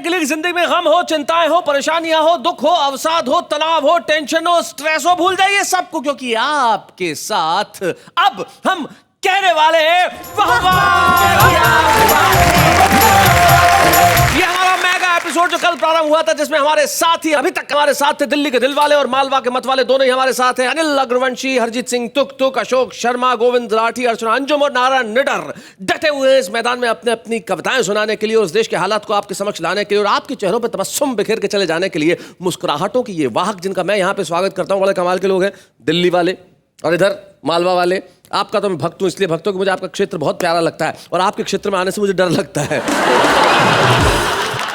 के लिए जिंदगी में गम हो, चिंताएं हो, परेशानियां हो, दुख हो, अवसाद हो, तनाव हो, टेंशन हो, स्ट्रेस हो, भूल जाइए सबको, क्योंकि आपके साथ अब हम कहने वाले हैं ये हमारा मेगा एपिसोड जो कल प्रारंभ हुआ था, जिसमें हमारे साथ ही अभी तक हमारे साथ थे दिल्ली के दिल वाले और मालवा के मत वाले, दोनों ही हमारे साथ हैं। अनिल अग्रवंशी, हरजीत सिंह तुक तुक, अशोक शर्मा, गोविंद राठी, अर्चना अंजुम और नारायण निडर डटे हुए इस मैदान में अपने अपनी कविताएं सुनाने के लिए, उस देश के हालात को आपके समक्ष लाने के लिए और आपके चेहरों पर तबस्सुम बिखेर के चले जाने के लिए, मुस्कुराहटों की ये वाहक जिनका मैं यहाँ पे स्वागत करता हूँ। बड़े कमाल के लोग हैं, दिल्ली वाले और इधर मालवा वाले। आपका तो मैं भक्त हूँ, इसलिए भक्त हूँ कि मुझे आपका क्षेत्र बहुत प्यारा लगता है और आपके क्षेत्र में आने से मुझे डर लगता है।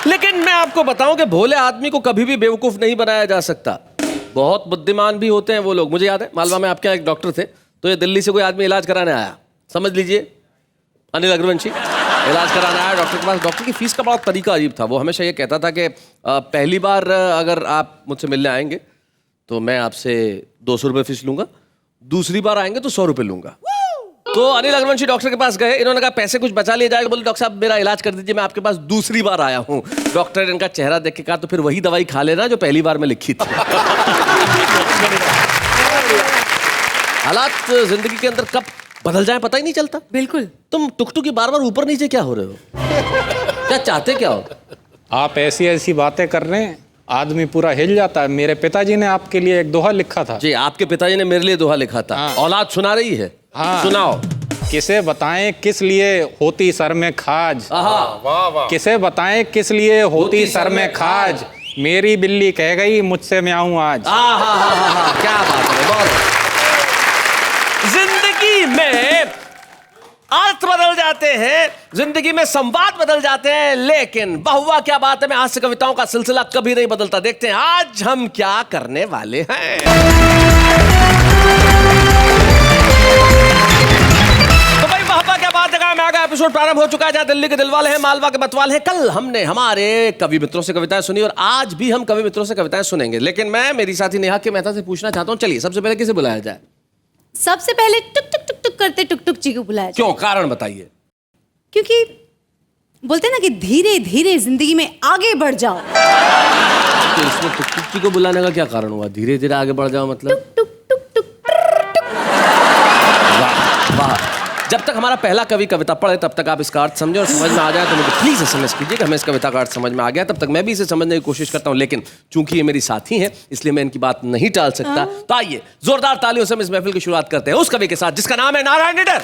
लेकिन मैं आपको बताऊं कि भोले आदमी को कभी भी बेवकूफ नहीं बनाया जा सकता। बहुत बुद्धिमान भी होते हैं वो लोग। मुझे याद है मालवा में आपके यहाँ एक डॉक्टर थे, तो ये दिल्ली से कोई आदमी इलाज कराने आया, समझ लीजिए अनिल अग्रवंशी इलाज कराने आया डॉक्टर के पास। डॉक्टर की फीस का बड़ा तरीका अजीब था। वो हमेशा ये कहता था कि पहली बार अगर आप मुझसे मिलने आएंगे तो मैं आपसे 200 रुपये फीस लूंगा, दूसरी बार आएंगे तो 100 रुपये लूंगा। तो अनिल अग्रवंशी डॉक्टर के पास गए, इन्होंने कहा पैसे कुछ बचा लिए जाएगा। बोले डॉक्टर साहब मेरा इलाज कर दीजिए, मैं आपके पास दूसरी बार आया हूँ। डॉक्टर ने इनका चेहरा देख के कहा तो फिर वही दवाई खा लेना जो पहली बार में लिखी थी। हालात जिंदगी के अंदर कब बदल जाए पता ही नहीं चलता। बिल्कुल। तुम टुकटुकी बार बार ऊपर नीचे क्या हो रहे हो? क्या चाहते क्या हो? आप ऐसी ऐसी बातें कर रहे हैं, आदमी पूरा हिल जाता है। मेरे पिताजी ने आपके लिए एक दोहा लिखा था। जी, आपके पिताजी ने मेरे लिए दोहा लिखा था। हाँ। औलाद सुना रही है। हाँ। सुनाओ। किसे बताएं किस लिए होती सर में खाज, वाह वाह। किसे बताएं किस लिए होती सर में खाज, मेरी बिल्ली कह गई मुझसे मैं आऊं आज। क्या बात है, बहुत। जिंदगी में अर्थ बदल जाते हैं, जिंदगी में संवाद बदल जाते हैं, लेकिन बहुआ क्या बात है, मैं हास्य कविताओं का सिलसिला कभी नहीं बदलता। देखते हैं आज हम क्या करने वाले हैं। तो भाई बहुआ क्या बात है, मेगा एपिसोड प्रारंभ हो चुका है, जहां दिल्ली के दिलवाले हैं, मालवा के मतवाले हैं। कल हमने हमारे कवि मित्रों से कविताएं सुनी और आज भी हम कवि मित्रों से कविताएं सुनेंगे। लेकिन मैं मेरी साथी नेहा के मेहता से पूछना चाहता हूं, चलिए सबसे पहले किसे बुलाया जाए? सबसे पहले टुक टुक टुक टुक करते टुक टुक जी को बुलाया जाए। क्यों, कारण बताइए। क्योंकि बोलते ना कि धीरे धीरे जिंदगी में आगे बढ़ जाओ। तो इसमें टुक टुक जी को बुलाने का क्या कारण हुआ? धीरे धीरे आगे बढ़ जाओ मतलब? टुक टुक टुक टुक टुक। वाह वाह। जब तक हमारा पहला कवि कविता पढ़े तब तक आप इसका अर्थ समझे और समझ में आ जाए तो मुझे प्लीज SMS कीजिए कि हमें इस कविता का अर्थ समझ में आ गया। तब तक मैं भी इसे समझने की कोशिश करता हूं, लेकिन चूंकि ये मेरी साथी हैं इसलिए मैं इनकी बात नहीं टाल सकता। तो आइए जोरदार तालियों से हम इस महफिल की शुरुआत करते हैं उस कवि के साथ जिसका नाम है नारायण निडर।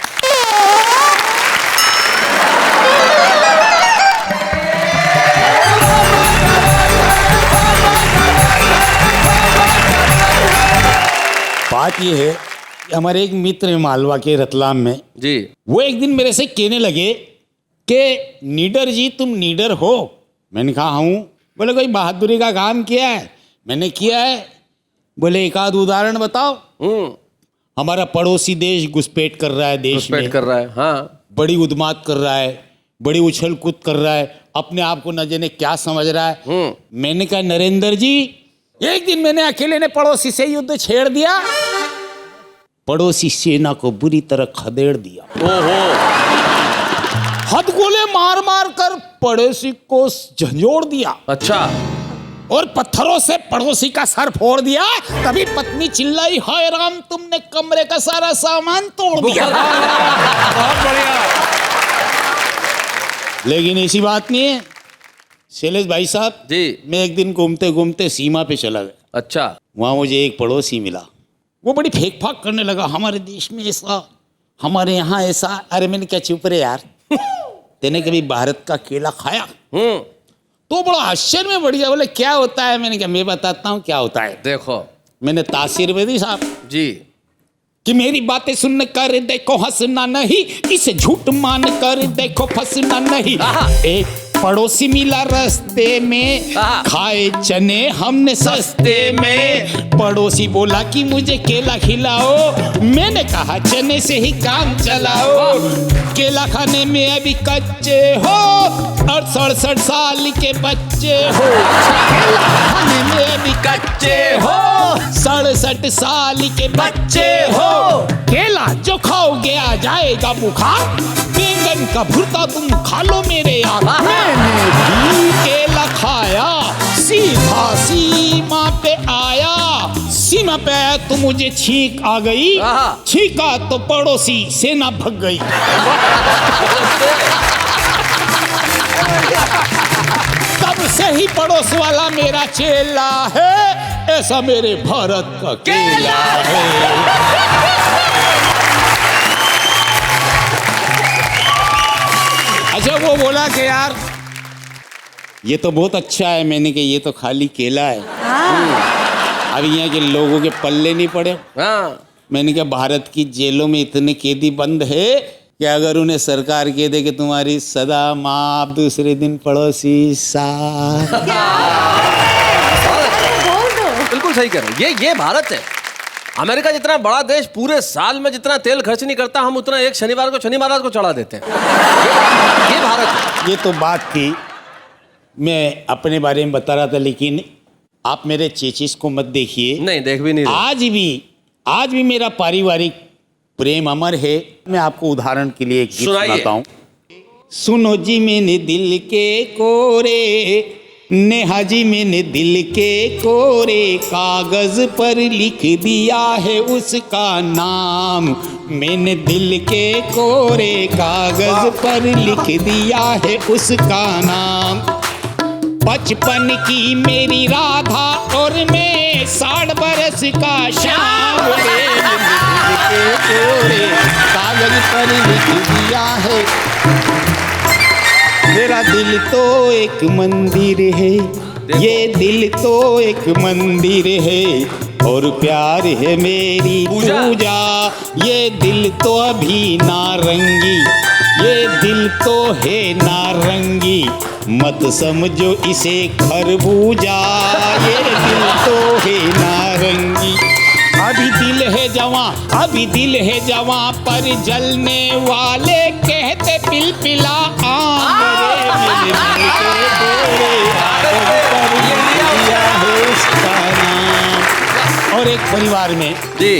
बात ये है, हमारे एक मित्र हैं मालवा के रतलाम में जी, वो एक दिन मेरे से कहने लगे कि निडर जी तुम निडर हो। मैंने कहा हूँ। बोले कोई बहादुरी का काम किया है? मैंने किया है। बोले एक आध उदाहरण बताओ। हमारा पड़ोसी देश घुसपैठ कर रहा है, देश में कर रहा है, हाँ, बड़ी उद्मात कर रहा है, बड़ी उछल कूद कर रहा है, अपने आप को न जाने क्या समझ रहा है। मैंने कहा नरेंद्र जी, एक दिन मैंने अकेले ने पड़ोसी से युद्ध छेड़ दिया, पड़ोसी सेना को बुरी तरह खदेड़ दिया। हथगोले मार मार कर पड़ोसी को झंझोड़ दिया। अच्छा। और पत्थरों से पड़ोसी का सर फोड़ दिया। तभी पत्नी चिल्लाई, हाय राम तुमने कमरे का सारा सामान तोड़ दिया। बहुत बढ़िया। लेकिन ऐसी बात नहीं है शैलेश भाई साहब जी, मैं एक दिन घूमते घूमते सीमा पे चला गया। अच्छा। वहां मुझे एक पड़ोसी मिला, वो बड़ी फेंक फाक करने लगा, हमारे देश में ऐसा, हमारे यहाँ ऐसा। अरे मैंने क्या चुप रहे यार, तेने कभी भारत का केला खाया? तो बड़ा आश्चर्य में बढ़ गया। बोले क्या होता है? मैंने कहा मैं बताता हूँ क्या होता है। देखो मैंने तासीर में दी साहब जी कि मेरी बातें सुन कर देखो हंसना नहीं, इसे झूठ मान कर देखो फंसना नहीं। एक पड़ोसी मिला रास्ते में, खाए चने हमने सस्ते में। पड़ोसी बोला कि मुझे केला खिलाओ, मैंने कहा चने से ही काम चलाओ। केला खाने में अभी कच्चे हो और 67 साल के बच्चे हो। केला खाने में अभी कच्चे हो, 67 साल के बच्चे हो। केला जो खाओगे आ जाएगा बुखार, बैंगन का भुर्ता तुम खा लो मेरे यार। मैंने भी केला खाया, सीधा सीमा पे आया। सीमा पे आया तो मुझे छींक आ गई, आहा। छींका तो पड़ोसी सेना भग गई। तब से ही पड़ोस वाला मेरा चेला है, ऐसा मेरे भारत का केला है। अच्छा, वो बोला कि यार ये तो बहुत अच्छा है। मैंने कहा ये तो खाली केला है, अब यहाँ के लोगों के पल्ले नहीं पड़े। हाँ मैंने कहा भारत की जेलों में इतने कैदी बंद है कि अगर उन्हें सरकार कह दे कि तुम्हारी सदा माफ, दूसरे दिन पड़ोसी साथ। बोल दो। बिल्कुल सही कह रहे हैं। ये भारत है। अमेरिका जितना बड़ा देश पूरे साल में जितना तेल खर्च नहीं करता, हम उतना एक शनिवार को शनि महाराज को चढ़ा देते हैं। ये भारत है। ये तो बात थी, मैं अपने बारे में बता रहा था, लेकिन आप मेरे चेचिस को मत देखिए। नहीं, देख भी नहीं रहे। आज भी मेरा पारिवारिक प्रेम अमर है। मैं आपको उदाहरण के लिए एक गीत सुनाइए। सुनाता हूँ। सुनो जी मैंने दिल के कोरे, नेहा जी मैंने दिल के कोरे, कागज पर लिख दिया है उसका नाम। मैंने दिल के कोरे कागज पर लिख दिया है उसका नाम। बचपन की मेरी राधा और मैं 60 बरस का श्याम। मैंने दिल के कोरे कागज पर लिख दिया है। मेरा दिल तो एक मंदिर है, ये दिल तो एक मंदिर है, और प्यार है मेरी पूजा। ये दिल तो अभी नारंगी, ये दिल तो है नारंगी, मत समझो इसे खरबूजा। ये दिल तो है नारंगी। अभी दिल है जवां, अभी दिल है जवां, पर जलने वाले कहते पिलपिला आम। मेरे दिल के गोरे कागज पर लिख दिया है उसका नाम। और एक परिवार में जी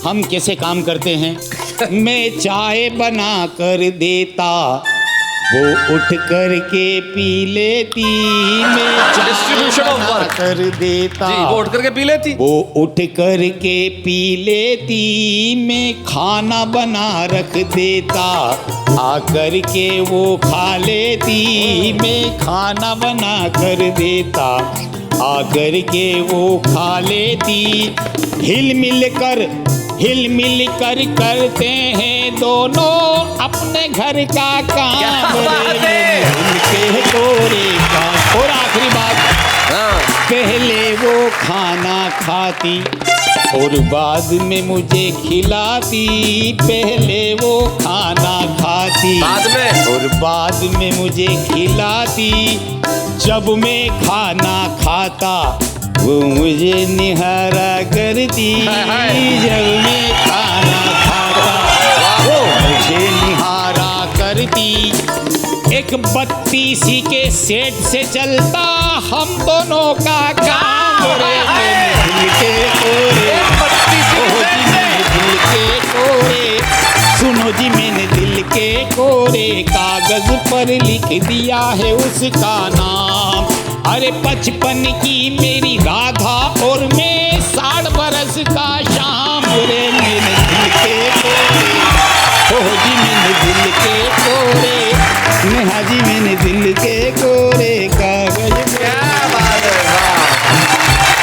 हम कैसे काम करते हैं। मैं चाय बना कर देता, वो उठ कर के पी लेती। मैं चाय Distribution of बना work. कर देता, जी, वो उठ करके पी लेती। वो उठ कर के पी लेती। मैं खाना बना रख देता, आकर के वो खा लेती। मैं खाना बना कर देता, आकर के वो खा लेती। हिल मिल कर करते हैं दोनों अपने घर का काम। रे दिल के कोरे का। और आखिरी बात, हाँ पहले वो खाना खाती और बाद में मुझे खिलाती। पहले वो खाना खाती बाद में और बाद में मुझे खिलाती। जब मैं खाना खाता वो मुझे निहारा करती। जब मैं खाना खाता वो मुझे निहारा करती। एक 32 के सेट से चलता हम दोनों का काम। रे मेरे दिल के कोरे, ओह जी मेरे दिल के कोरे, सुनो जी मैंने दिल के कोरे कागज पर लिख दिया है उसका नाम। अरे बचपन की मेरी राधा और मैं 60 बरस का श्याम। रे मेरे दिल के कोरे, ओह जी मैंने दिल के कोरे, नेहा जी मैंने दिल के कोरे कागज। क्या बात है, वाह।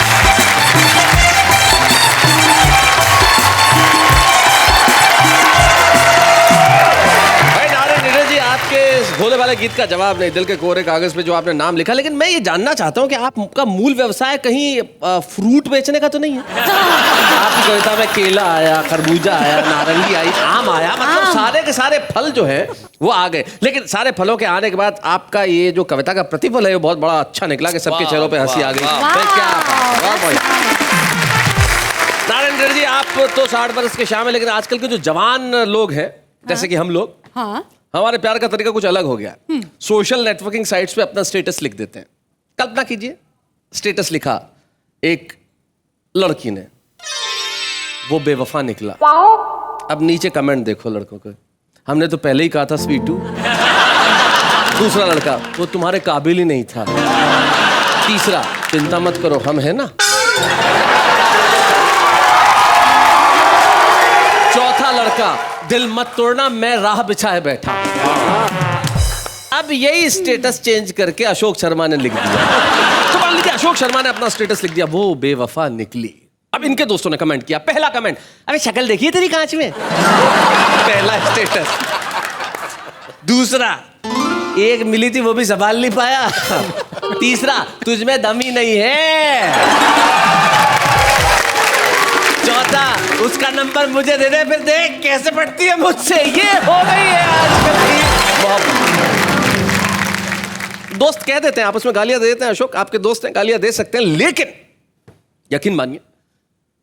भाई नारायण नीरज जी, आपके इस भोले वाले गीत का जवाब नहीं, दिल के कोरे कागज पे जो आपने नाम लिखा, लेकिन मैं ये जानना चाहता हूँ कि आपका मूल व्यवसाय कहीं फ्रूट बेचने का तो नहीं है? आपकी कविता में केला आया, खरबूजा आया, नारंगी आई, आम आया, मतलब सारे के सारे फल जो है वो आ गए। लेकिन सारे फलों के आने के बाद आपका ये जो कविता का प्रतिफल है वो बहुत बड़ा अच्छा निकला कि सबके चेहरों पे हंसी आ गई। भाई क्या बात है। नारायण नीरज जी, आप तो 60 बरस के श्याम है, लेकिन आजकल के जो जवान लोग हैं जैसे कि हम लोग, हाँ हमारे प्यार का तरीका कुछ अलग हो गया। सोशल नेटवर्किंग साइट्स पे अपना स्टेटस लिख देते हैं। कल्पना कीजिए, स्टेटस लिखा एक लड़की ने, वो बेवफा निकला। अब नीचे कमेंट देखो लड़कों के, हमने तो पहले ही कहा था स्वीटू, दूसरा लड़का, वो तुम्हारे काबिल ही नहीं था। तीसरा, चिंता मत करो, हम हैं ना। चौथा लड़का, दिल मत तोड़ना, मैं राह बिछाए बैठा। अब यही स्टेटस चेंज करके अशोक शर्मा ने लिख दिया। तो मान लीजिए अशोक शर्मा ने अपना स्टेटस लिख दिया, वो बेवफा निकली। अब इनके दोस्तों ने कमेंट किया, पहला कमेंट, अबे शक्ल देखिए तेरी कांच में। पहला स्टेटस। दूसरा, एक मिली थी वो भी संभाल नहीं पाया। तीसरा, तुझमें दम ही नहीं है। चौथा, उसका नंबर मुझे दे दे, फिर देख कैसे पटती है मुझसे। ये हो गई है आजकल की मोहब्बत। दोस्त कह देते हैं, आपस में गालियां दे देते हैं। अशोक आपके दोस्त हैं, गालियां दे सकते हैं, लेकिन यकीन मानिए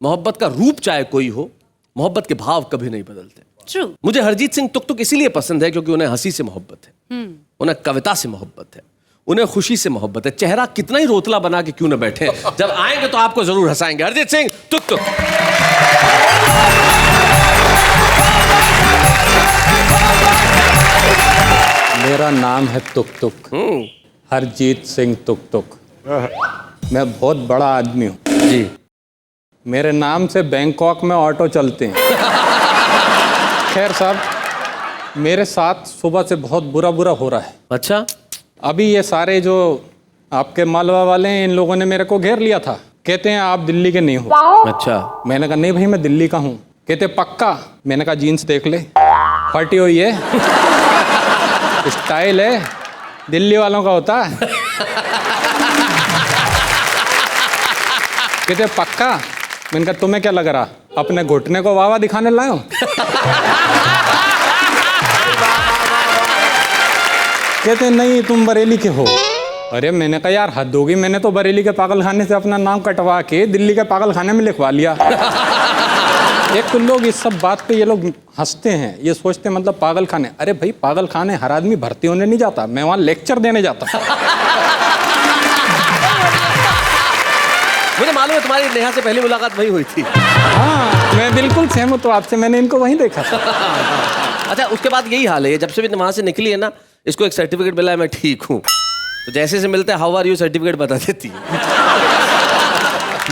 मोहब्बत का रूप चाहे कोई हो, मोहब्बत के भाव कभी नहीं बदलते। ट्रू। मुझे हरजीत सिंह तुक तुक इसीलिए पसंद है क्योंकि उन्हें हंसी से मोहब्बत है, उन्हें कविता से मोहब्बत है, उन्हें खुशी से मोहब्बत है। चेहरा कितना ही रोतला बना के क्यों न बैठे, जब आएंगे तो आपको जरूर हंसाएंगे। हरजीत सिंह तुक तुक। मेरा नाम है तुक तुक, हरजीत सिंह तुक तुक। मैं बहुत बड़ा आदमी हूँ जी। मेरे नाम से बैंकॉक में ऑटो चलते हैं। खैर साहब, मेरे साथ सुबह से बहुत बुरा हो रहा है। अच्छा, अभी ये सारे जो आपके मालवा वाले हैं, इन लोगों ने मेरे को घेर लिया था। कहते हैं आप दिल्ली के नहीं हो। अच्छा। मैंने कहा नहीं भाई, मैं दिल्ली का हूँ। कहते पक्का? मैंने कहा जीन्स देख ले, फटी हुई है, स्टाइल है, दिल्ली वालों का होता है। कहते पक्का? मैंने कहा तुम्हें क्या लग रहा, अपने घुटने को वावा दिखाने लाए हो? कहते नहीं तुम बरेली के हो। अरे मैंने कहा यार हद होगी, मैंने तो बरेली के पागल खाने से अपना नाम कटवा के दिल्ली के पागल खाने में लिखवा लिया। एक तो लोग इस सब बात पे ये लोग हंसते हैं, ये सोचते हैं मतलब पागल खाने। अरे भाई पागल खाने हर आदमी भर्ती होने नहीं जाता, मैं वहाँ लेक्चर देने जाता। मुझे मालूम है तुम्हारी नेहा से पहली मुलाकात वही हुई थी। हाँ मैं बिल्कुल सहमत हूँ आपसे, मैंने इनको वहीं देखा था। अच्छा, उसके बाद यही हाल है, जब से भी वहां से निकली है ना, इसको एक सर्टिफिकेट मिला है मैं ठीक हूँ, तो जैसे से मिलते हैं हाउ आर यू सर्टिफिकेट बता देती है।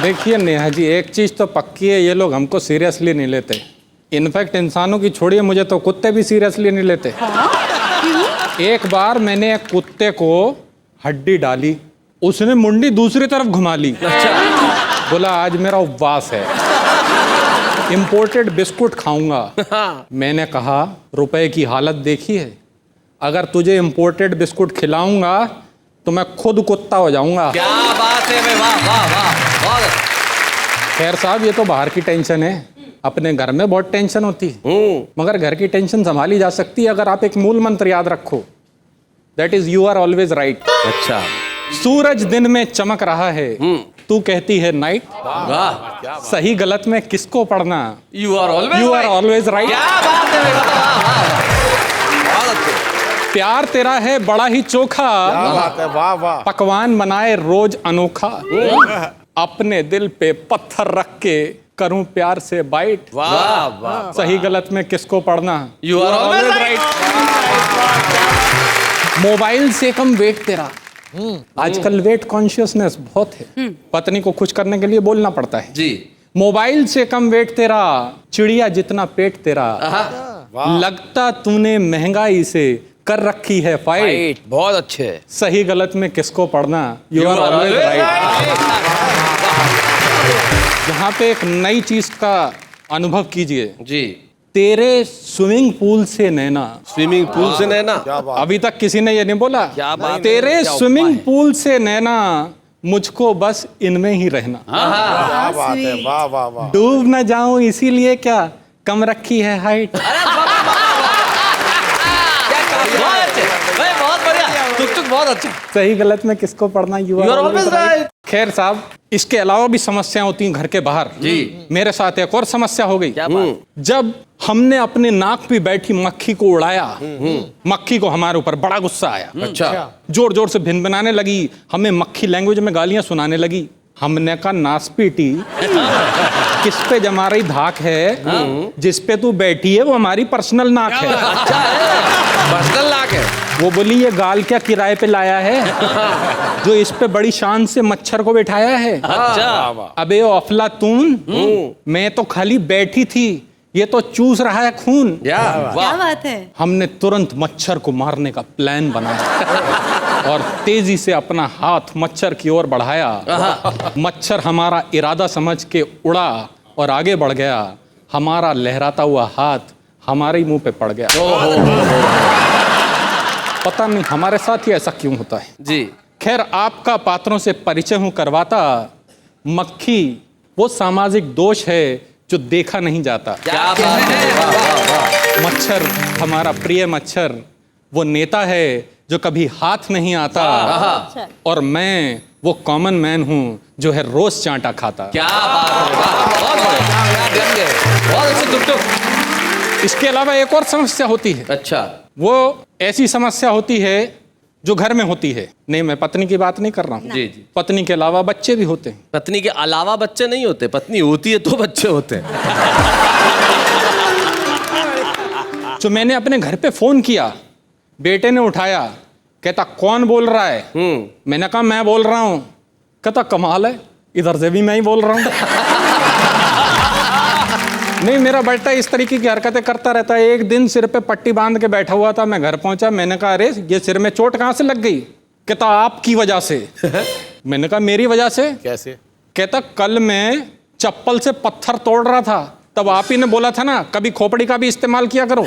देखिए नेहा जी, एक चीज़ तो पक्की है, ये लोग हमको सीरियसली नहीं लेते। इनफैक्ट इंसानों की छोड़िए, मुझे तो कुत्ते भी सीरियसली नहीं लेते। एक बार मैंने एक कुत्ते को हड्डी डाली, उसने मुंडी दूसरी तरफ घुमा ली। अच्छा। बोला आज मेरा उपवास है, इंपोर्टेड बिस्कुट खाऊंगा। मैंने कहा रुपए की हालत देखी है, अगर तुझे इंपोर्टेड बिस्कुट खिलाऊंगा तो मैं खुद कुत्ता हो जाऊंगा। क्या बात है भाई, वाह वाह वाह, बहुत अच्छा। खैर साहब ये तो बाहर की टेंशन है, अपने घर में बहुत टेंशन होती है, मगर घर की टेंशन संभाली जा सकती है अगर आप एक मूल मंत्र याद रखो, that is you are always right. अच्छा। सूरज दिन में चमक रहा है, तू कहती है नाइट। वाह, सही गलत में किसको पढ़ना, यू आर ऑलवेज राइट। क्या बात है भाई, वाह वाह, बहुत अच्छे। प्यार तेरा है बड़ा ही चोखा, वाह वाह। पकवान बनाए रोज अनोखा, अपने दिल पे पत्थर रख के करूं प्यार से बाइट। वाह वाह, सही गलत में किसको पढ़ना, you are always right. Mobile से कम वेट तेरा, आजकल वेट कॉन्शियसनेस बहुत है, पत्नी को खुश करने के लिए बोलना पड़ता है जी। मोबाइल से कम वेट तेरा, चिड़िया जितना पेट तेरा, लगता तूने महंगाई से कर रखी है फाइट। बहुत अच्छे। सही गलत में किसको पढ़ना, यू आर ऑलवेज राइट। यहाँ पे एक नई चीज का अनुभव कीजिए जी। तेरे स्विमिंग पूल से नैना, स्विमिंग पूल से नैना, अभी तक किसी ने ये नहीं बोला। क्या बात है, तेरे क्या स्विमिंग पूल से नैना, मुझको बस इनमें ही रहना। क्या बात है, वाह वाह वाह। डूब न जाऊं इसीलिए क्या कम रखी है हाइट। बहुत अच्छे भाई, बहुत बढ़िया, तुक तुक बहुत अच्छा। सही गलत में किसको पढ़ना, यू आर ऑलवेज राइट। खैर साहब, इसके अलावा भी समस्याएं होती हैं घर के बाहर जी। मेरे साथ एक और समस्या हो गई। क्या बात? जब हमने अपने नाक पे बैठी मक्खी को उड़ाया, मक्खी को हमारे ऊपर बड़ा गुस्सा आया। अच्छा। जोर जोर से भिनभिनाने लगी, हमें मक्खी लैंग्वेज में गालियां सुनाने लगी। हमने कहा नासपीटी, किस पे जमा रही धाक है, जिस पे तू बैठी है वो हमारी पर्सनल नाक है। अच्छा है, पर्सनल नाक है। वो बोली ये गाल क्या किराए पे लाया है जो इस पे बड़ी शान से मच्छर को बिठाया है। अच्छा। अबे अफलातून, मैं तो खाली बैठी थी, ये तो चूस रहा है खून। क्या क्या बात है। हमने तुरंत मच्छर को मारने का प्लान बनाया और तेजी से अपना हाथ मच्छर की ओर बढ़ाया। मच्छर हमारा इरादा समझ के उड़ा और आगे बढ़ गया। हमारा लहराता हुआ हाथ हमारे ही मुंह पे पड़ गया। पता नहीं हमारे साथ ही ऐसा क्यों होता है। जी। खैर, आपका पात्रों से परिचय हूं करवाता। मक्खी वो सामाजिक दोष है जो देखा नहीं जाता। क्या बात है। वाह, वाह, वाह। मच्छर, हमारा प्रिय मच्छर, वो नेता है जो कभी हाथ नहीं आता। और मैं वो कॉमन मैन हूं जो है रोज चांटा खाता। क्या बात है। वाह, बहुत बढ़िया। क्या व्यंग है। बहुत अच्छे टुक। इसके अलावा एक और समस्या होती है। अच्छा। वो ऐसी समस्या होती है जो घर में होती है। नहीं, मैं पत्नी की बात नहीं कर रहा हूँ। जी जी। पत्नी के अलावा बच्चे भी होते हैं। पत्नी के अलावा बच्चे नहीं होते, पत्नी होती है तो बच्चे होते हैं। जो मैंने अपने घर पे फोन किया, बेटे ने उठाया, कहता कौन बोल रहा है? मैंने कहा मैं बोल रहा हूँ। कहता कमाल है, इधर से भी मैं ही बोल रहा हूँ। नहीं, मेरा बेटा इस तरीके की हरकतें करता रहता है। एक दिन सिर पे पट्टी बांध के बैठा हुआ था, मैं घर पहुंचा, मैंने कहा अरे ये सिर में चोट कहाँ से लग गई? कहता आपकी वजह से। मैंने कहा मेरी वजह से? कैसे? कहता कल मैं चप्पल से पत्थर तोड़ रहा था, तब आप ही ने बोला था ना कभी खोपड़ी का भी इस्तेमाल किया करो।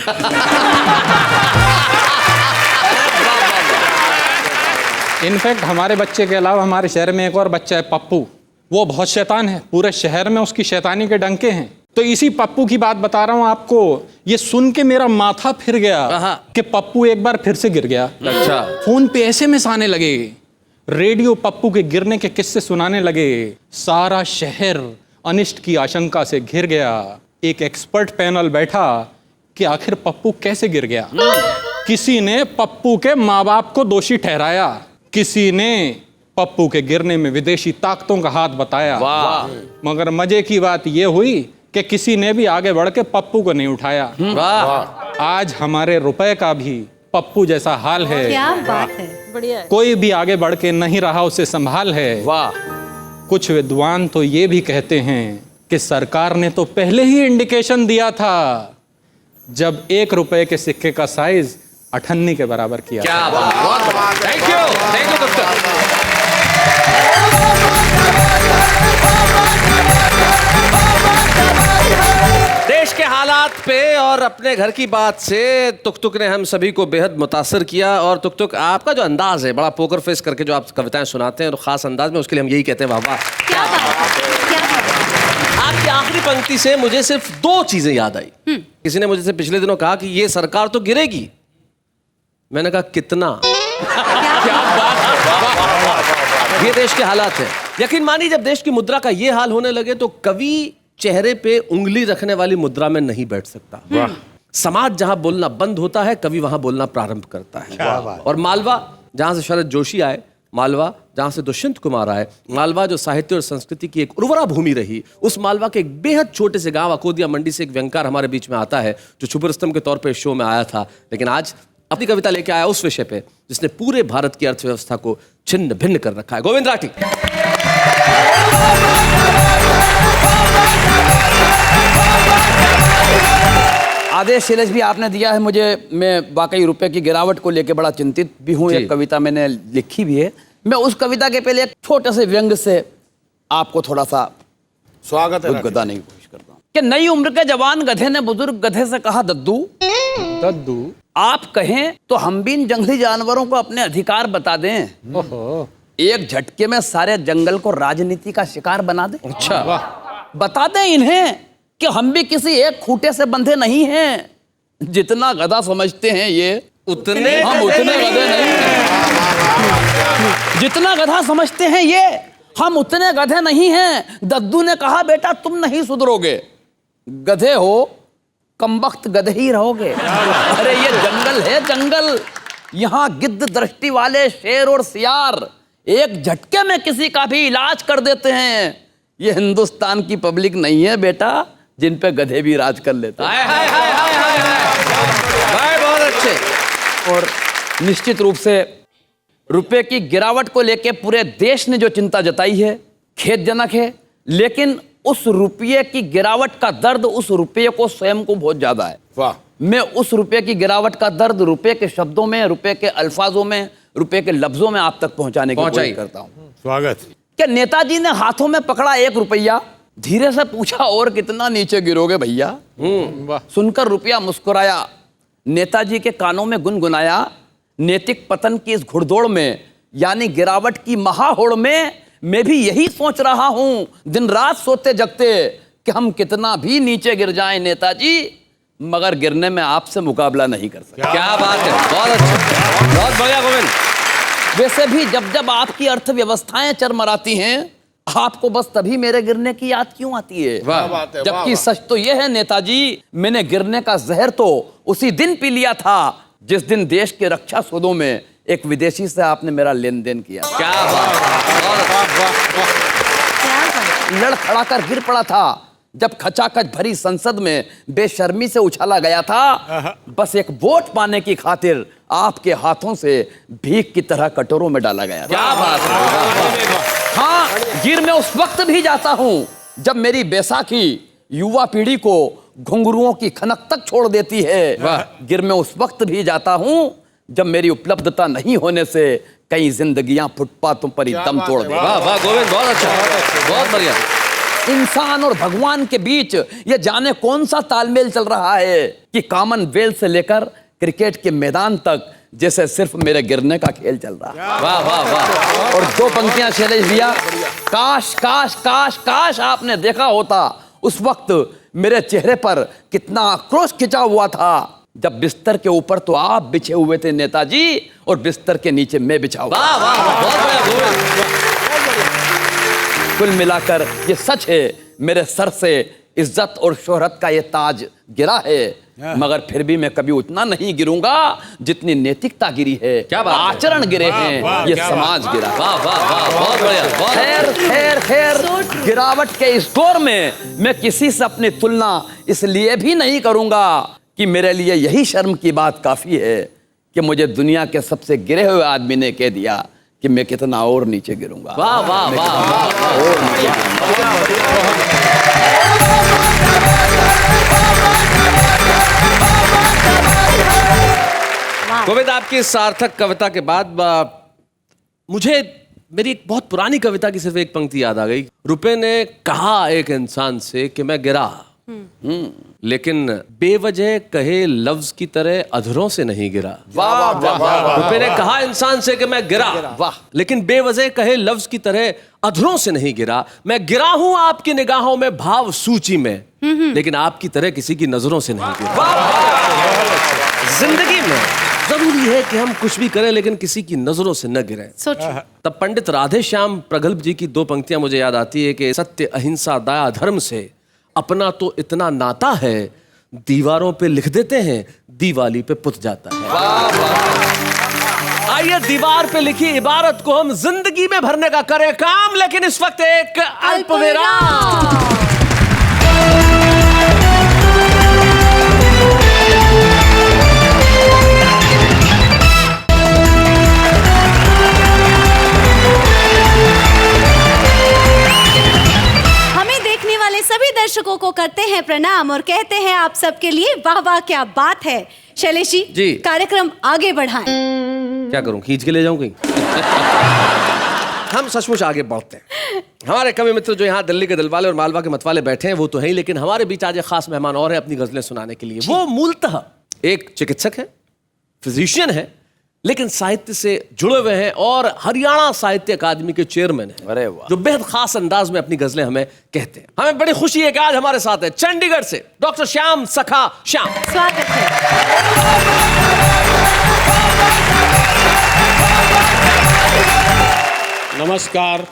इनफैक्ट हमारे बच्चे के अलावा हमारे शहर में एक और बच्चा है, पप्पू। वो बहुत शैतान है, पूरे शहर में उसकी शैतानी के डंके हैं। तो इसी पप्पू की बात बता रहा हूं आपको। ये सुन के मेरा माथा फिर गया कि पप्पू एक बार फिर से गिर गया। अच्छा। फोन पे एसएमएस आने लगे, रेडियो पप्पू के गिरने के किस्से सुनाने लगे। सारा शहर अनिष्ट की आशंका से घिर गया। एक एक्सपर्ट पैनल बैठा कि आखिर पप्पू कैसे गिर गया। किसी ने पप्पू के माँ बाप को दोषी ठहराया, किसी ने पप्पू के गिरने में विदेशी ताकतों का हाथ बताया। वाह। मगर मजे की बात यह हुई कि किसी ने भी आगे बढ़ के पप्पू को नहीं उठाया। वाह। आज हमारे रुपए का भी पप्पू जैसा हाल है। क्या बात है। बढ़िया है। कोई भी आगे बढ़ के नहीं रहा, उसे संभाल है। वाह। कुछ विद्वान तो ये भी कहते हैं कि सरकार ने तो पहले ही इंडिकेशन दिया था जब 1 रुपए के सिक्के का साइज 98 के बराबर किया। क्या बात। बहुत बढ़िया। Thank you doctor. देश के हालात पे और अपने घर की बात से तुक ने हम सभी को बेहद मुतासर किया। और तुक आपका जो अंदाज है, बड़ा पोकर फेस करके जो आप कविताएं सुनाते हैं और खास अंदाज में, उसके लिए हम यही कहते हैं वाह वाह। क्या बात है। क्या बात है। आपकी आखिरी पंक्ति से मुझे सिर्फ 2 चीजें याद आई। किसी ने मुझे से पिछले दिनों कहा कि ये सरकार तो गिरेगी। मैंने कहा कितना। क्या बात है। ये देश के हालात है। यकीन मानिए, जब देश की मुद्रा का ये हाल होने लगे तो कवि चेहरे पे उंगली रखने वाली मुद्रा में नहीं बैठ सकता। समाज जहां बोलना बंद होता है, कवि वहां बोलना प्रारंभ करता है। और मालवा, जहां से शरद जोशी आए, मालवा जहां से दुष्यंत कुमार आए, मालवा जो साहित्य और संस्कृति की एक उर्वरा भूमि रही, उस मालवा के एक बेहद छोटे से गांव अकोदिया मंडी से एक व्यंगकार हमारे बीच में आता है जो छुपे रुस्तम के तौर पर इस शो में आया था, लेकिन आज अपनी कविता लेके आया उस विषय पे जिसने पूरे भारत की अर्थव्यवस्था को छिन्न भिन्न कर रखा है। गोविंद राठी। आदेश शैलेश भी आपने दिया है मुझे। मैं वाकई रुपए की गिरावट को लेकर बड़ा चिंतित भी हूँ। एक कविता मैंने लिखी भी है। मैं उस कविता के पहले एक छोटे से व्यंग से आपको थोड़ा सा स्वागत है। बताने की कोशिश करता हूँ कि नई उम्र के जवान गधे ने बुजुर्ग गधे से कहा, दद्दू आप कहें तो हम भी इन जंगली जानवरों को अपने अधिकार बता दें। ओहो। एक झटके में सारे जंगल को राजनीति का शिकार बना दें। अच्छा। बता दें इन्हें कि हम भी किसी एक खूंटे से बंधे नहीं हैं। जितना गधा समझते हैं ये उतने हम उतने गधे नहीं हैं। जितना गधा समझते हैं ये हम उतने गधे नहीं हैं। दद्दू ने कहा, बेटा तुम नहीं सुधरोगे, गधे हो, कमबख्त गधे ही रहोगे। अरे ये जंगल है जंगल, यहाँ गिद्ध दृष्टि वाले शेर और सियार एक झटके में किसी का भी इलाज कर देते हैं। ये हिंदुस्तान की पब्लिक नहीं है बेटा जिन पे गधे भी राज कर लेते हैं। हाय हाय हाय हाय हाय हाय। बहुत अच्छे। और निश्चित रूप से रुपए की गिरावट को लेकर पूरे देश ने जो चिंता जताई है खेदजनक है, लेकिन उस रुपये की गिरावट का दर्द उस रुपये को स्वयं को बहुत ज्यादा है। वाह। मैं उस रुपये की गिरावट का दर्द रुपये के शब्दों में, रुपये के अल्फाजों में, रुपये के लफ्जों में आप तक पहुंचाने की कोशिश करता हूं। स्वागत। क्या नेताजी ने हाथों में पकड़ा 1 रुपया, धीरे से पूछा और कितना नीचे गिरोगे भैया? वाह। सुनकर रुपया मुस्कुराया, नेताजी के कानों में गुनगुनाया, नैतिक पतन की इस घुड़दौड़ में यानी गिरावट की महाहोड़ में मैं भी यही सोच रहा हूं दिन रात सोते जगते कि हम कितना भी नीचे गिर जाएं नेताजी, मगर गिरने में आपसे मुकाबला नहीं कर सकते। क्या बात है, बहुत अच्छा, बहुत बढ़िया गोविंद। वैसे भी जब जब आपकी अर्थव्यवस्थाएं चरमराती हैं, आपको बस तभी मेरे गिरने की याद क्यों आती है? वाह बात है, वाह, जबकि वाह। सच तो यह है नेताजी, मैंने गिरने का जहर तो उसी दिन पी लिया था जिस दिन देश के रक्षा सौदों में एक विदेशी से आपने मेरा लेन देन किया। क्या बात है, बहुत अच्छा। क्या बात। लड़खड़ा कर गिर पड़ा था जब खचाखच भरी संसद में बेशर्मी से उछाला गया था, बस एक वोट पाने की खातिर आपके हाथों से भीख की तरह कटोरों में डाला गया था। क्या बात है। हाँ, गिर मैं उस वक्त भी जाता हूं जब मेरी बैसाखी युवा पीढ़ी को घुंघरुओं की खनक तक छोड़ देती है। गिर मैं उस वक्त भी जाता हूं जब मेरी उपलब्धता नहीं होने से कई जिंदगियां फुटपाथों पर ही दम तोड़ देती। वाह वाह गोविंद, बहुत अच्छा, बहुत बढ़िया। इंसान और भगवान के बीच ये जाने कौन सा तालमेल चल रहा है कि कॉमनवेल्थ से लेकर क्रिकेट के मैदान तक जैसे सिर्फ मेरे गिरने का खेल चल रहा है। वाह वाह वाह। और 2 पंक्तियां शैलेश भैया, काश काश काश काश आपने देखा होता उस वक्त मेरे चेहरे पर कितना आक्रोश खिंचा हुआ था जब बिस्तर के ऊपर तो आप बिछे हुए थे नेताजी और बिस्तर के नीचे मैं बिछा हुआ। वाह वाह, बहुत बढ़िया गोविंद। कुल मिलाकर ये सच है, मेरे सर से इज्जत और शोहरत का ये ताज गिरा है, मगर फिर भी मैं कभी उतना नहीं गिरूंगा जितनी नैतिकता गिरी है। क्या बात है। आचरण गिरे हैं, ये समाज गिरा। वाह वाह वाह, बहुत बढ़िया, बहुत खैर खैर खैर, गिरावट के इस दौर में मैं किसी से अपनी तुलना इसलिए भी नहीं करूंगा कि मेरे लिए यही शर्म की बात काफी है कि मुझे दुनिया के सबसे गिरे हुए आदमी ने कह दिया कि मैं कितना और नीचे गिरूंगा। वाह वाह वाह वाह। और नीचे गिरूंगा। गोविंद, आपकी इस सार्थक कविता के बाद मुझे मेरी एक बहुत पुरानी कविता की सिर्फ एक पंक्ति याद आ गई। रुपए ने कहा एक इंसान से कि मैं गिरा, लेकिन बेवजह कहे लफ्ज की तरह अधरों से नहीं गिरा। वाह वाह वाह। रुपए ने कहा इंसान से कि मैं गिरा, वाह। लेकिन बेवजह कहे लफ्ज की तरह अधरों से नहीं गिरा। मैं गिरा हूं आपकी निगाहों में भाव सूची में, लेकिन आपकी तरह किसी की नजरों से नहीं गिरा। जिंदगी में जरूरी है कि हम कुछ भी करें लेकिन किसी की नजरों से न गिरें। सोचो। तब पंडित राधेश्याम प्रगल्भ जी की 2 पंक्तियां मुझे याद आती है कि सत्य अहिंसा दया धर्म से अपना तो इतना नाता है, दीवारों पे लिख देते हैं दिवाली पे पुत जाता है। आइए दीवार पे लिखी इबारत को हम जिंदगी में भरने का करें काम, लेकिन इस वक्त एक अल्पविराम। सभी दर्शकों को करते हैं प्रणाम और कहते हैं आप सबके लिए वाह वाह, क्या बात है। शैलेश जी, कार्यक्रम आगे बढ़ाएं। क्या करूं, खींच के ले जाऊं कहीं? हम सचमुच आगे बढ़ते हैं। हमारे कवि मित्र जो यहाँ दिल्ली के दिलवाले और मालवा के मतवाले बैठे हैं वो तो है ही, लेकिन हमारे बीच आज एक खास मेहमान और है अपनी गजलें सुनाने के लिए। वो मूलतः एक चिकित्सक है, फिजिशियन है, लेकिन साहित्य से जुड़े हुए हैं और हरियाणा साहित्य अकादमी के चेयरमैन हैं। अरे वाह। जो बेहद खास अंदाज में अपनी गजलें हमें कहते हैं। हमें बड़ी खुशी है कि आज हमारे साथ है चंडीगढ़ से डॉक्टर श्याम सखा श्याम। स्वागत है। नमस्कार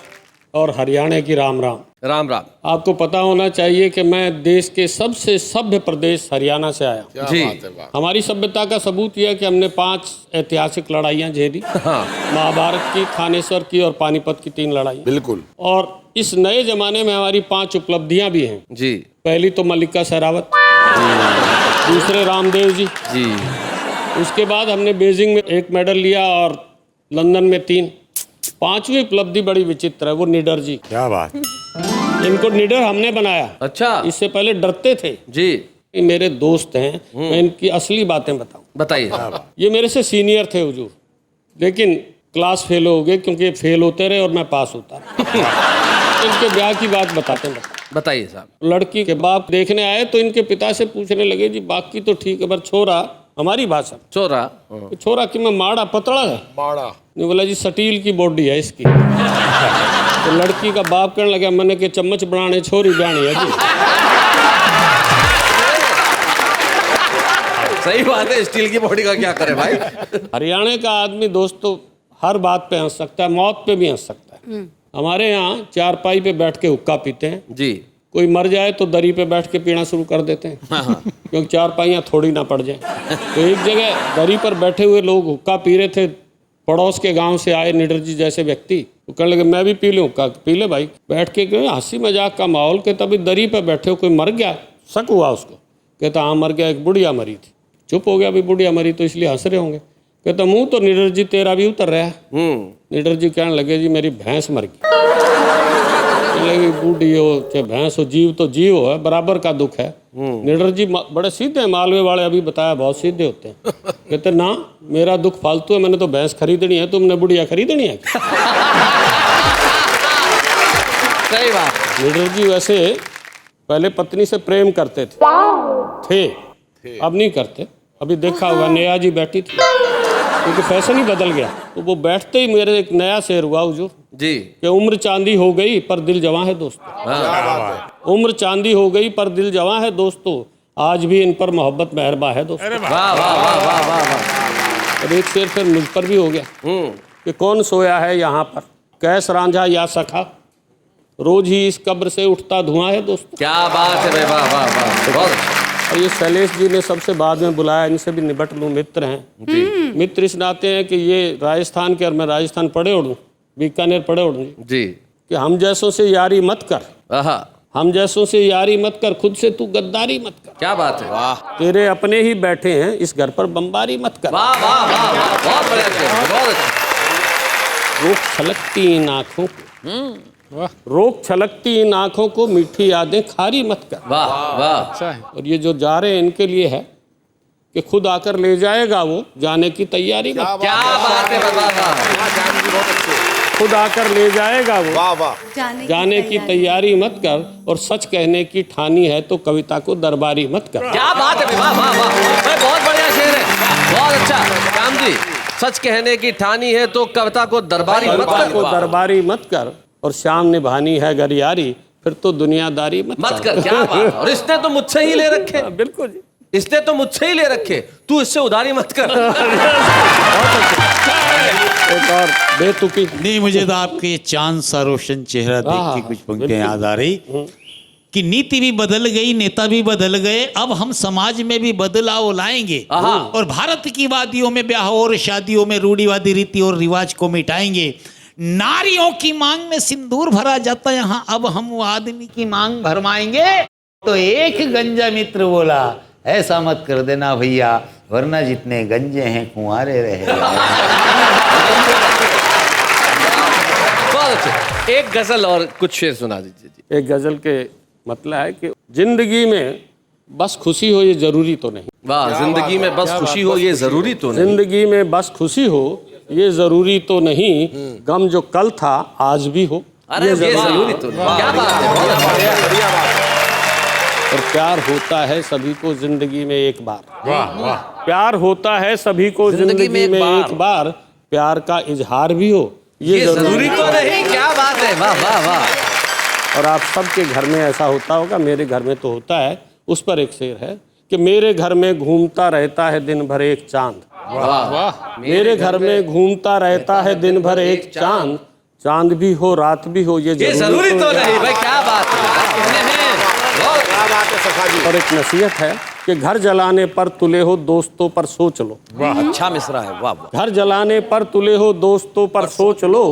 और हरियाणा की राम राम। राम राम। आपको पता होना चाहिए कि मैं देश के सबसे सभ्य प्रदेश हरियाणा से आया। क्या जी। बात है, वाह। हमारी सभ्यता का सबूत यह है कि हमने 5 ऐतिहासिक लड़ाइयाँ झेली। हाँ। महाभारत की, थानेश्वर की और पानीपत की 3 लड़ाई। बिल्कुल। और इस नए जमाने में हमारी 5 उपलब्धियाँ भी हैं। जी। पहली तो मल्लिका शेरावत, दूसरे रामदेव जी, जी। उसके बाद हमने बीजिंग में 1 मेडल लिया और लंदन में 3। 5वीं उपलब्धि बड़ी विचित्र है, वो निडर जी। क्या बात। इनको निडर हमने बनाया। अच्छा। इससे पहले डरते थे जी। ये मेरे दोस्त हैं, मैं इनकी असली बातें बताऊं। बताइए। ये मेरे से सीनियर थे हुजूर, लेकिन क्लास फेल हो गए क्योंकि फेल होते रहे और मैं पास होता रहा। इनके ब्याह की बात बताते हैं। बताइए साहब। लड़की के बाप देखने आए तो इनके पिता से पूछने लगे, जी बाकी तो ठीक है पर छोरा, हमारी भाषा चोरा। छोरा कि मैं माड़ा पतला है। माड़ा। नहीं, बोला जी स्टील की बॉडी है इसकी। तो लड़की का बाप कहने लगा, मैंने के चम्मच बनाने छोरी ब्याणी है जी। सही बात है, स्टील की बॉडी का क्या करे भाई। हरियाणा का आदमी दोस्तों हर बात पे हंस सकता है, मौत पे भी हंस सकता है। हमारे यहाँ चारपाई पे बैठ के हुक्का पीते हैं जी। कोई मर जाए तो दरी पे बैठ के पीना शुरू कर देते हैं, क्योंकि चारपाइयाँ थोड़ी ना पड़ जाए। तो एक जगह दरी पर बैठे हुए लोग हुक्का पी रहे थे, पड़ोस के गांव से आए निडर जी जैसे व्यक्ति, तो कहने लगे मैं भी पी लूँ हुक्का। पी ले भाई। बैठ के गए, हंसी मजाक का माहौल के, तभी दरी पे बैठे हो, कोई मर गया, शक हुआ उसको। कहता हाँ मर गया, एक बुढ़िया मरी थी। चुप हो गया, भाई बुढ़िया मरी तो इसलिए हंस रहे होंगे। कहता मुँह तो निडर जी तेरा भी उतर रहा है। निडर जी कहने लगे, जी मेरी भैंस मर गई। लगी बूढ़ी हो चाहे भैंस हो, जीव तो जीव है, बराबर का दुख है। निडर जी बड़े सीधे हैं, मालवे वाले अभी बताया बहुत सीधे होते हैं। कहते ना मेरा दुख फालतू है, मैंने तो भैंस खरीदनी है, तुमने बुढ़िया खरीदनी है। सही बात। निडर जी वैसे पहले पत्नी से प्रेम करते थे, अब नहीं करते। अभी देखा होगा नेहा जी बैठी थी, क्योंकि फैशन ही बदल गया। तो वो बैठते ही मेरे एक नया शेर हुआ हुजूर जी कि उम्र चांदी हो गई पर दिल जवां है दोस्तों। उम्र चांदी हो गई पर दिल जवां है दोस्तों, आज भी इन पर मोहब्बत मेहरबा है दोस्तों। वाह वाह वाह वाह वाह वाह। और एक शेर फिर मुझ पर भी हो गया कि कौन सोया है यहाँ पर, कैस रांझा या सखा, रोज ही इस कब्र से उठता धुआं है दोस्तों। क्या बात है भाई, वाह वाह वाह, बहुत अच्छा। और ये शैलेश जी ने सबसे बाद में बुलाया, इनसे भी निबट लूँ, मित्र हैं। मित्र इस नाते हैं कि ये राजस्थान के, और मैं राजस्थान पढ़े उड़ूँ, बीकानेर पढ़े उड़ूँ जी। कि हम जैसों से यारी मत कर, आहा, हम जैसों से यारी मत कर, खुद से तू गद्दारी मत कर। क्या बात है। वाह तेरे अपने ही बैठे हैं इस घर पर बमबारी मत कर। वाह वाह वाह वाह, बहुत बढ़िया शेर, बहुत अच्छा। रोक छलकती इन आँखों को, रोक छलकती इन आँखों को, मीठी यादें खारी मत कर। वाह वाह। अच्छा है। और ये जो जा रहे हैं इनके लिए है कि खुद आकर ले जाएगा वो, जाने की तैयारी मत। क्या बात है, वाह वाह। खुद आकर ले जाएगा वो, वाह वाह। जाने की तैयारी मत कर, और सच कहने की ठानी है तो कविता को दरबारी मत कर। क्या बात है, वाह वाह वाह, भाई बहुत बढ़िया शेर है, बहुत अच्छा। श्याम जी, सच कहने की ठानी है तो कविता को दरबारी मत कविता कर। को दरबारी मत कर, और शाम निभानी है गरियारी, फिर तो दुनियादारी मत कर। क्या बात है। और इसने तो मुझसे ही ले रखे। बिल्कुल जी। इसने तो मुझसे ही ले रखे, तू इससे उधारी मत कर। एक और बेतुकी। नहीं, मुझे तो आपके चांद सा रोशन चेहरा देख के कुछ पंक्तियां याद आ रही कि नीति भी बदल गई, नेता भी बदल गए, अब हम समाज में भी बदलाव लाएंगे और भारत की वादियों में ब्याह और शादियों में रूढ़िवादी रीति और रिवाज को मिटाएंगे। नारियों की मांग में सिंदूर भरा जाता यहाँ, अब हम वो आदमी की मांग भरमाएंगे। तो एक गंजा मित्र बोला, ऐसा मत कर देना भैया, वरना जितने गंजे हैं कुंवारे रहे। बहुत अच्छे। एक गजल और कुछ शेर सुना दीजिए जी। एक गजल के मतलब है कि जिंदगी में बस खुशी हो ये जरूरी तो नहीं। वाह, जिंदगी में बस खुशी हो ये जरूरी तो नहीं। जिंदगी में बस खुशी हो ये जरूरी तो नहीं, गम जो कल था आज भी हो ये जरूरी तो नहीं। क्या बात है, बहुत अच्छा। और प्यार होता है सभी को जिंदगी में एक बार। वाह वाह। प्यार होता है सभी को जिंदगी में एक बार, प्यार का इजहार भी हो ये जरूरी तो नहीं। क्या बात है, वाह वाह वाह। और आप सबके घर में ऐसा होता होगा, मेरे घर में तो होता है। उस पर एक शेर है कि मेरे घर में घूमता रहता है दिन भर एक चांद। वाह वाह। मेरे घर में घूमता रहता है दिन भर एक चांद, चांद भी हो रात भी हो ये जरूरी तो नहीं। भाई क्या बात है। और एक नसीहत है कि घर जलाने पर तुले हो दोस्तों पर सोच लो। वाह, अच्छा मिसरा है, वाह वाह। घर जलाने पर तुले हो दोस्तों पर सोच लो,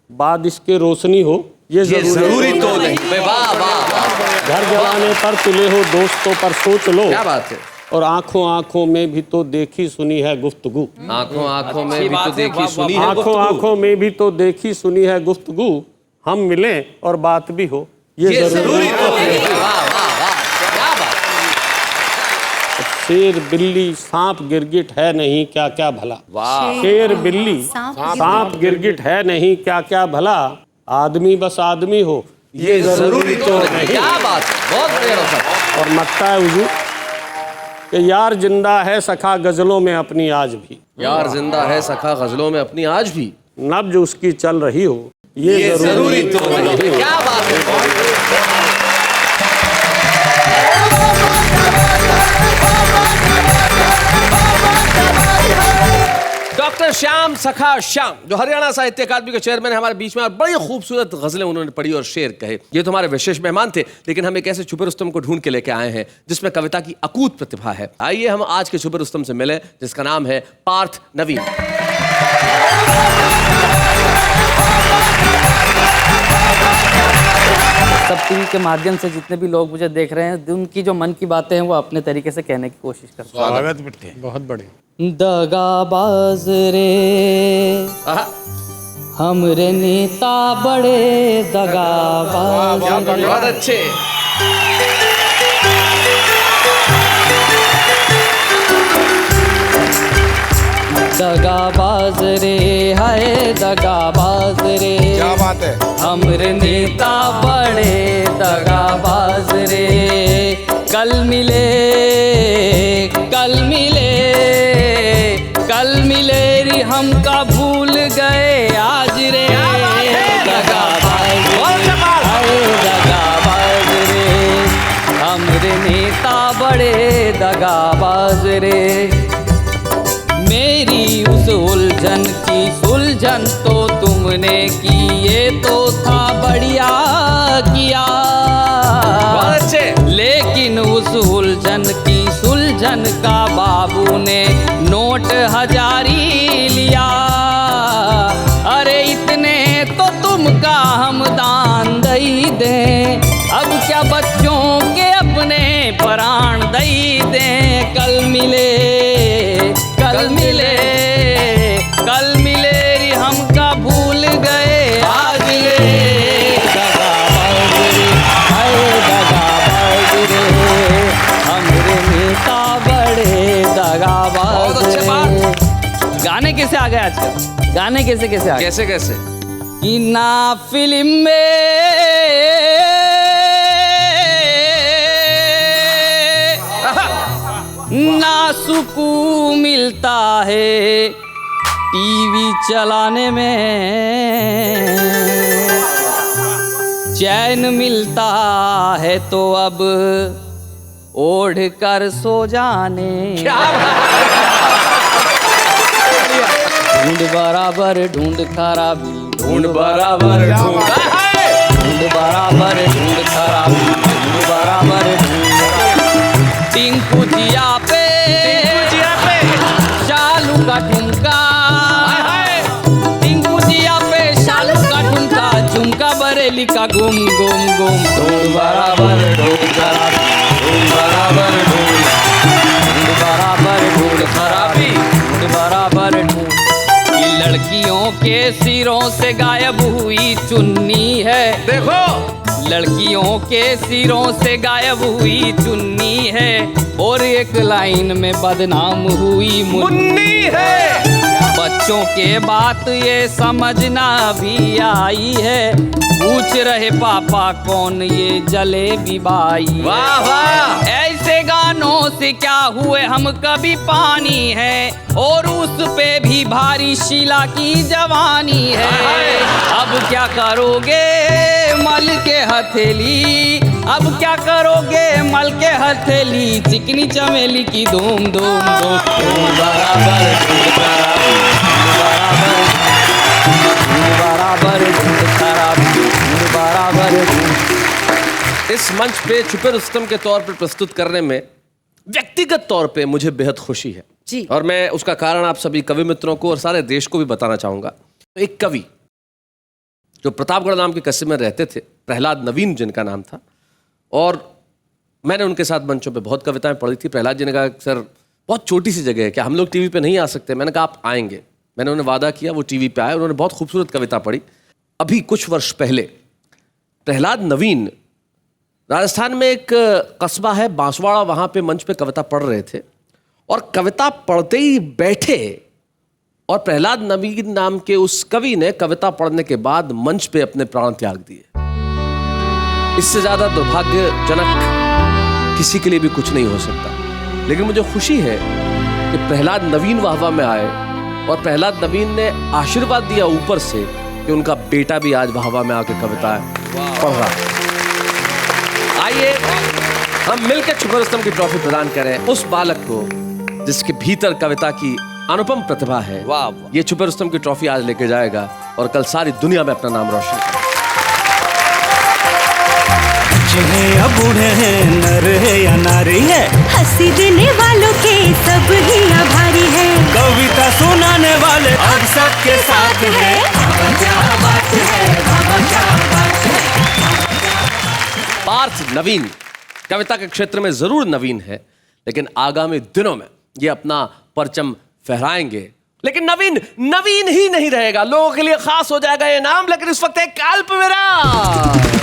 बाद इसके रोशनी हो ये जरूरी तो नहीं। वाह वाह वाह। घर जलाने पर तुले हो दोस्तों पर सोच लो, क्या बात है। और आंखों आंखों में भी तो देखी सुनी है गुफ्तगू। आंखों आंखों में भी तो देखी सुनी है आंखों गुफ्तगू। आंखों में भी तो देखी सुनी है गुफ्तगू, हम मिलें और बात भी हो ये जरूरी तो है। वाह वाह वाह, क्या बात। शेर बिल्ली सांप गिरगिट है नहीं क्या क्या भला। वाह। शेर बिल्ली सांप सांप गिरगिट है नहीं क्या क्या भला, आदमी बस आदमी हो ये जरूरी तो नहीं। क्या बात है, बहुत बढ़िया डॉक्टर। और मक्ता है हुजूर कि यार जिंदा है सखा गजलों में अपनी आज भी, यार जिंदा है सखा गजलों में अपनी आज भी, नब्ज उसकी चल रही हो ये जरूरी तो नहीं। क्या बात है। डॉक्टर श्याम सखा श्याम, जो हरियाणा साहित्य अकादमी के चेयरमैन है, हमारे बीच में, और बड़ी खूबसूरत गजलें उन्होंने पढ़ी और शेर कहे। ये तो हमारे विशेष मेहमान थे, लेकिन हम एक ऐसे छुपे रुस्तम को ढूंढ के लेके आए हैं जिसमें कविता की अकूत प्रतिभा है। आइए हम आज के छुपे रुस्तम से मिले, जिसका नाम है पार्थ नवीन। सब टीवी के माध्यम से जितने भी लोग मुझे देख रहे हैं, उनकी जो मन की बातें हैं वो अपने तरीके से कहने की कोशिश करते हैं। स्वागत बेटे। बहुत बढ़िया। दगाबाज रे आहा, हमरे नेता बड़े दगाबाज रे। बहुत अच्छे। दगाबाज रे हाय दगाबाज रे, क्या बात है। हमरे नेता बड़े दगाबाज रे। कल मिले कल मिले कल मिले री हमका भूल गए आज रे। दगाबाज हाय दगाबाज रे, हमरे नेता बड़े दगाबाज रे। मेरी उस उलझन की सुलझन तो तुमने की, ये तो था बढ़िया किया। लेकिन उस उलझन की सुलझन का बाबू ने नोट हजारी लिया। अरे इतने तो तुमका हम दान दई दें, अब क्या बच्चों के अपने प्राण दई दें। कल मिले कल मिले कल मिले री हमका भूल गए आज रे। दगाबाज रे हाय दगाबाज रे, हमरे नेता बड़े दगाबाज रे। गाने कैसे आ गए आजकल? गाने कैसे कैसे आ गए? कैसे कैसे? कि ना फिल्म में ना सुकून मिलता है टीवी चलाने में, चैन मिलता है तो अब ओढ़ कर सो जाने। ढूंढ बराबर ढूंढ खराबी, ढूंढ बराबर ढूंढ बराबर ढूंढ खराबी, ढूंढ बराबर ढूंढ। टिंकू जिया पे शालू का ठुमका, टिंकू जिया पे शालू का ठुमका, झुमका बरेली का गुम गुम गुम। ढूंढ बराबर ढूंढ खराबी, ढूंढ बराबर ढूंढ बराबर ढूंढ खराबी, ढूंढ बराबर ढूंढ। लड़कियों के सिरों से गायब हुई चुन्नी है, देखो लड़कियों के सिरों से गायब हुई चुन्नी है, और एक लाइन में बदनाम हुई मुन्नी है। बच्चों के बात ये समझना भी आई है, पूछ रहे पापा कौन ये जलेबी बाई। वाह वाह। ऐसे गानों से क्या हुए हम कभी पानी है, और उस पे भी भारी शीला की जवानी है। अब क्या करोगे मल के हथेली, अब क्या करोगे मल के हथेली, चिकनी चमेली की धूम धूम धूम। धूम बराबर धूम खराबी, धूम बराबर धूम खराबी, धूम बराबर धूम। इस मंच पे छुपे रुस्तम के तौर पर प्रस्तुत करने में व्यक्तिगत तौर पे मुझे बेहद खुशी है जी। और मैं उसका कारण आप सभी कवि मित्रों को और सारे देश को भी बताना चाहूंगा। एक कवि जो प्रतापगढ़ नाम के कस्बे में रहते थे, प्रहलाद नवीन जिनका नाम था, और मैंने उनके साथ मंचों पे बहुत कविताएं पढ़ी थी। प्रहलाद जी ने कहा सर बहुत छोटी सी जगह है, क्या हम लोग टीवी पे नहीं आ सकते? मैंने कहा आप आएंगे। मैंने उन्हें वादा किया, वो टीवी पे आए, उन्होंने बहुत खूबसूरत कविता पढ़ी। अभी कुछ वर्ष पहले प्रहलाद नवीन राजस्थान में एक कस्बा है बांसवाड़ा, वहाँ पे मंच पे कविता पढ़ रहे थे और कविता पढ़ते ही बैठे और प्रहलाद नवीन नाम के उस कवि ने कविता पढ़ने के बाद मंच पे अपने प्राण त्याग दिए। इससे ज्यादा दुर्भाग्यजनक किसी के लिए भी कुछ नहीं हो सकता। लेकिन मुझे खुशी है कि प्रहलाद नवीन वाहवा में आए और प्रहलाद नवीन ने आशीर्वाद दिया ऊपर से कि उनका बेटा भी आज वाहवा में आके कविताएं पढ़ रहा है। आइए हम मिलकर छुपर रुस्तम की ट्रॉफी प्रदान करें उस बालक को जिसके भीतर कविता की अनुपम प्रतिभा है। वाह। ये छुपर रुस्तम की ट्रॉफी आज लेके जाएगा और कल सारी दुनिया में अपना नाम रोशन करेगा। या बूढ़े हैं, नर है या नारी है, हंसी देने वालों के सब ही आभारी है, कविता सुनाने वाले अब सबके साथ है। पार्थ नवीन कविता के क्षेत्र में जरूर नवीन है, लेकिन आगामी दिनों में ये अपना परचम फहराएंगे। लेकिन नवीन नवीन ही नहीं रहेगा, लोगों के लिए खास हो जाएगा ये नाम। लेकिन इस वक्त एक अल्पविराम।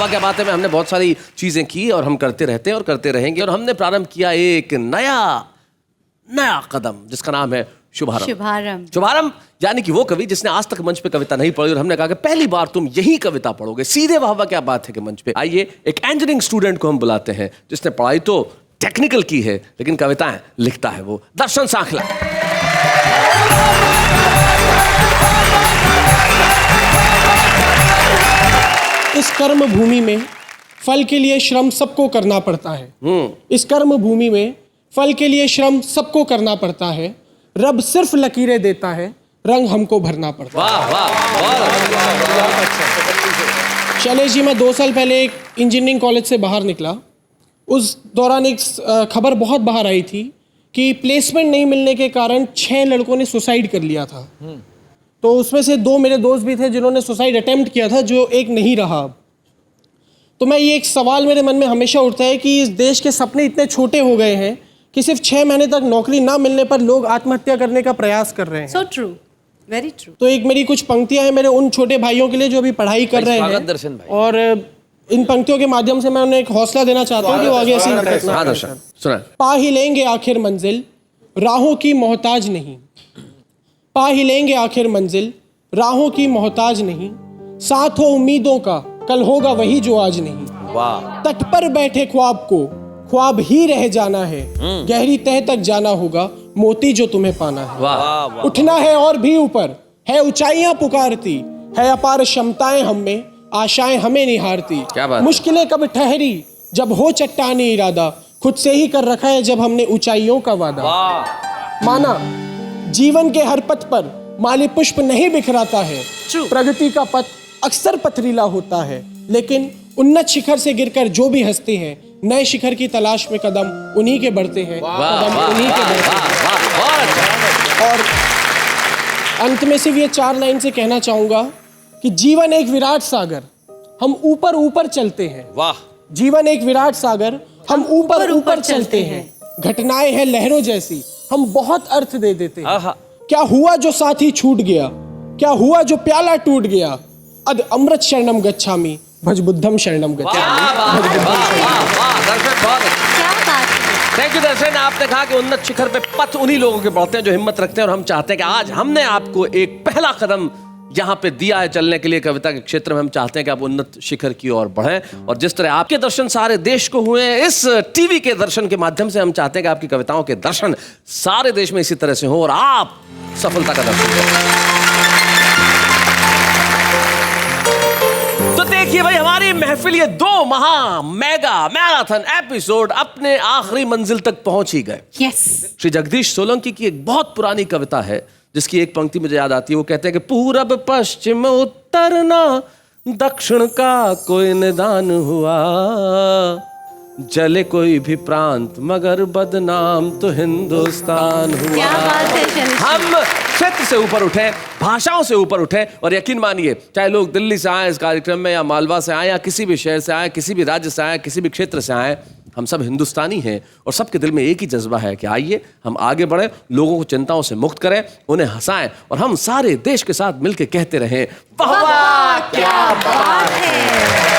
क्या बात है में हमने बहुत सारी चीजें की और हम करते रहते हैं और करते रहेंगे। और हमने प्रारंभ किया एक नया कदम जिसका नाम है शुभारंभ। शुभारंभ यानी कि वो कवि जिसने आज तक मंच पे कविता नहीं पढ़ी और हमने कहा कि पहली बार तुम यही कविता पढ़ोगे सीधे। वाह क्या बात है कि मंच पे आइए एक इंजीनियरिंग स्टूडेंट को हम बुलाते हैं जिसने पढ़ाई तो टेक्निकल की है लेकिन कविताएं लिखता है वो दर्शन सांखला। इस कर्म भूमि में फल के लिए श्रम सबको करना पड़ता है। इस कर्म भूमि में फल के लिए श्रम सबको करना पड़ता है। रब सिर्फ लकीरें देता है, रंग हमको भरना पड़ता है। शैलेश जी, मैं 2 साल पहले एक इंजीनियरिंग कॉलेज से बाहर निकला। उस दौरान एक खबर बहुत बाहर आई थी कि प्लेसमेंट नहीं मिलने के कारण 6 लड़कों ने सुसाइड कर लिया था। तो उसमें से 2 मेरे दोस्त भी थे जिन्होंने सुसाइड अटेम्प्ट किया था, जो एक नहीं रहा। तो मैं ये एक सवाल मेरे मन में हमेशा उठता है कि इस देश के सपने इतने छोटे हो गए हैं कि सिर्फ 6 महीने तक नौकरी ना मिलने पर लोग आत्महत्या करने का प्रयास कर रहे हैं। So true, very true। तो एक मेरी कुछ पंक्तियां हैं मेरे उन छोटे भाइयों के लिए जो अभी पढ़ाई कर रहे हैं दर्शन भाई। और इन पंक्तियों के माध्यम से मैं उन्हें एक हौसला देना चाहता हूँ कि वो आगे ऐसी पा ही लेंगे आखिर मंजिल, राहों की मोहताज नहीं। पा ही लेंगे आखिर मंजिल, राहों की मोहताज नहीं। साथ हो उम्मीदों का, कल होगा वही जो आज नहीं। वाह। तट पर बैठे ख्वाब को ख्वाब ही रह जाना है, गहरी तह तक जाना होगा, मोती जो तुम्हें पाना है। वाह। उठना है और भी ऊपर, है ऊंचाइयां पुकारती, है अपार क्षमताएं हम में, आशाएं हमें निहारती। मुश्किलें कब ठहरी जब हो चट्टानी इरादा, खुद से ही कर रखा है जब हमने ऊंचाइयों का वादा। माना जीवन के हर पथ पर माली पुष्प नहीं बिखराता है। प्रगति का पथ अक्सर पथरीला होता है, लेकिन उन्नत शिखर से गिरकर जो भी हंसते हैं, नए शिखर की तलाश में कदम उन्हीं के बढ़ते हैं। कदम उन्हीं के बढ़ते हैं। और अंत में सिर्फ ये 4 लाइन से कहना चाहूंगा कि जीवन एक विराट सागर, हम ऊपर ऊपर चलते हैं। वाह। जीवन एक विराट सागर, हम ऊपर ऊपर चलते हैं। घटनाएं हैं लहरों जैसी, हम बहुत अर्थ दे देते हैं। क्या हुआ जो साथी छूट गया, क्या हुआ जो प्याला टूट गया, अद अमृत शरणम गच्छामि, भज बुद्धम शरणम गच्छामि। थैंक यू दर्शन। आपने कहा कि उन्नत शिखर पे पथ उन्हीं लोगों के बढ़ते हैं जो हिम्मत रखते हैं और हम चाहते हैं कि आज हमने आपको एक पहला कदम यहाँ पे दिया है चलने के लिए कविता के क्षेत्र में। हम चाहते हैं कि आप उन्नत शिखर की ओर बढ़ें और जिस तरह आपके दर्शन सारे देश को हुए हैं इस टीवी के दर्शन के माध्यम से, हम चाहते हैं कि आपकी कविताओं के दर्शन सारे देश में इसी तरह से हो और आप सफलता का दर्शन करें। तो देखिए भाई, हमारी महफिल ये 2 महा मेगा मैराथन एपिसोड अपने आखिरी मंजिल तक पहुंच ही गए। श्री जगदीश सोलंकी की एक बहुत पुरानी कविता है जिसकी एक पंक्ति मुझे याद आती है। वो कहते हैं कि पूरब पश्चिम उत्तर ना दक्षिण का कोई निदान हुआ, जले कोई भी प्रांत मगर बदनाम तो हिंदुस्तान हुआ। क्या बात है शैलेश जी। हम क्षेत्र से ऊपर उठे, भाषाओं से ऊपर उठे, और यकीन मानिए चाहे लोग दिल्ली से आए इस कार्यक्रम में, या मालवा से आए, या किसी भी शहर से आए, किसी भी राज्य से आए, किसी भी क्षेत्र से आए, हम सब हिंदुस्तानी हैं और सबके दिल में एक ही जज्बा है कि आइए हम आगे बढ़ें, लोगों को चिंताओं से मुक्त करें, उन्हें हंसाएं और हम सारे देश के साथ मिलकर कहते रहें वाह वाह क्या बात है।